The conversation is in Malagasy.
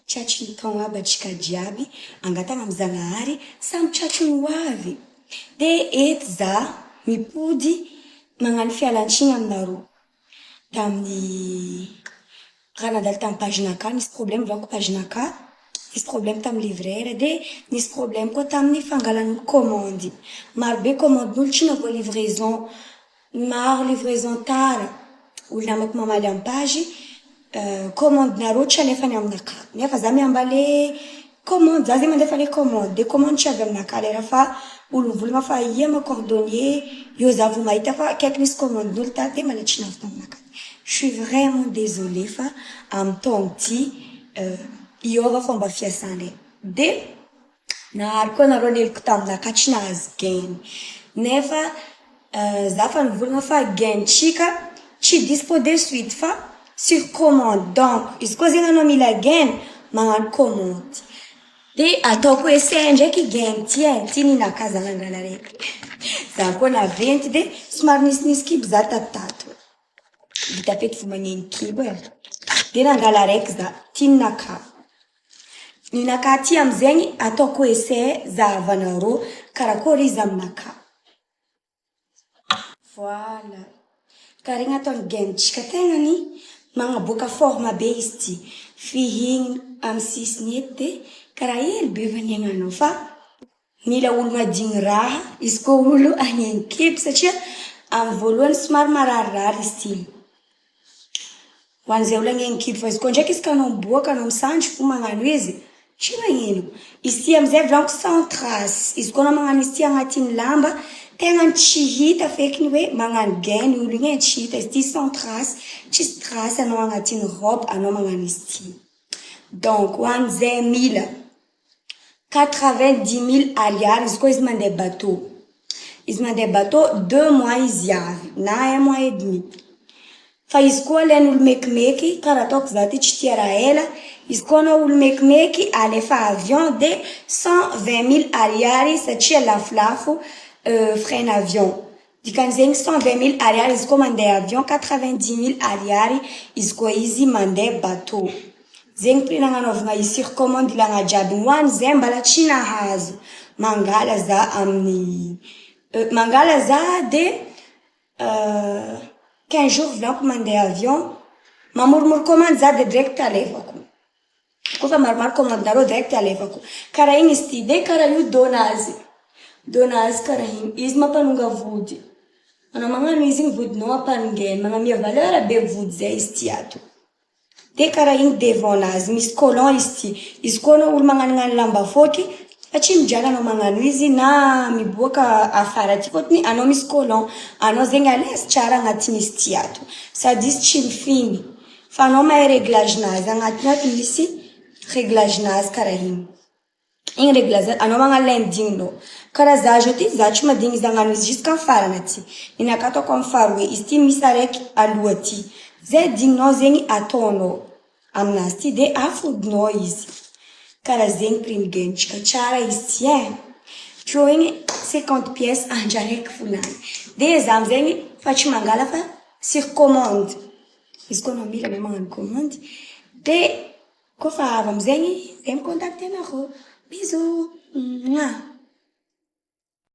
Tratry ny taogno aby atsika jiaby angatana amin'ny Zagnahary samy tratry ny hoavy. De eto za mipody magnano fialan-tsiny aminareo. Tamin'ny raha nandalo tamin'ny paginaka nisy problème valiko paginaka. Nisy problème tamin'ny livreur de nisy problème koa tamin'ny fangalan'ny commande. Maro be commande-n'olo tsy navoa livraison. Maro livraison tara. Olo namako mamaly amin'ny page commande-nareo tsy alefany aminaka. Nefa za miambaly commande, za zay mandefa le commande. De commande tsy avy aminaka lera fa olo mivolagna fa ia ma cordonnier, io za vao mahita fa akaiky nisy commande-n'olo tara de mbola tsy navy taminaka. Je suis vraiment désolée fa amin'ny taogno ty iova fomba fiasany. De nahary koa nareo leloko taminaka tsy nahazo gain. Nefa za fa nivolagna fa gain-tsika tsy dispo de suite fa sur commande. Donc izy koa zegny anao mila gain magnano commande. De ataoko essai ndraiky gain ty ninaka za nangala raiky. Za koa naventy de somary nisy kibo za tatotato. Vita feky vao magneno kibo e. De nangala raiky za ty ninaka. Ninaka ty amizegny ataoko essai zahavanareo karakory izy aminaka. Voilà. Karegny ataony gain-tsika tegnany magnaboaka forme be izy ty. Fihiny amin'ny sisiny eto de karaha hely be vaniegnanao fa mila olo madigny raha izy koa olo hagneno kibo satria amin'ny voalohany somary mararirary izy ty. Ho an'izay olo hagneno kibo fa izy koa ndraiky izy ka anao miboaka anao misandry fo magnano izy tsy magneno. Izy ty amizay volaniko sans trace. Izy koa anao magnano izy ty agnatin'ny lamba tegna tsy hita fekiny hoe magnano gain olo igny tsy hita. Izy ty sans trace, tsisy trace anao agnatin'ny robe anao magnano izy ty. Donc ho an'izay mila 90 000 ariary izy koa izy mandeha bateau. Izy mandeha bateau 2 mois izy avy na 1 mois et demi. Fa izy koa len'olo mekimeky karaha ataoko za ty tsy tia raha ela. Izy koa anao olo mekimeky alefa avion de 120 000 ariary satria lafolafo frais n'avion. Dikan'izegny 120 000 ariary izy koa mandeha avion, 90 000 ariary izy koa izy mandeha bateau. Zegny prix nagnanaovagna izy sur commande ilagna jiaby. Ho an'izay mbala tsy nahazo mangala za amin'ny mangala za de 15 jours volaniko mandeha avion. Mamoromoro commande za de direct alefako. Koa fa maromaro commande-nareo direct alefako. Karaha igny izy ty de karaha io donazy. Donazy karaha igny. Izy mampanonga vody. Anao magnano izy igny vodinao ampanongainy. Magnamia valeur be vody zay izy ty ato. De karaha igny devant-nazy. Misy collant izy ty. Izy koa anao olo magnanognano lamba foky fa tsy mijaly anao magnano izy na miboaka afara ty fôtony anao misy collant. Anao zegny à l'aise tsara agnatin'izy ty ato. Sady izy tsy mifiny. Fa anao mahay réglage-nazy. Agnatiny ato misy réglage-nazy karaha igny. Igny réglage anao magnano laindigninao. Karaha za zao ty za tsy madigny izy agnano izy jusqu'à farany ty. Ninaka ataoko amin'ny faroe. Izy ty misy araiky aloha ty. Zay digninao zegny ataonao aminazy ty de afodinao izy. Karaha zegny prix gain-tsika tsara izy ty e. Kio igny 50 pièces andra raiky volany. De za amizegny fa tsy mangala fa sur commande. Izy koa anao mila magnano commande. De koa fa avy amizegny zay mi-contacter anareo. Bisous.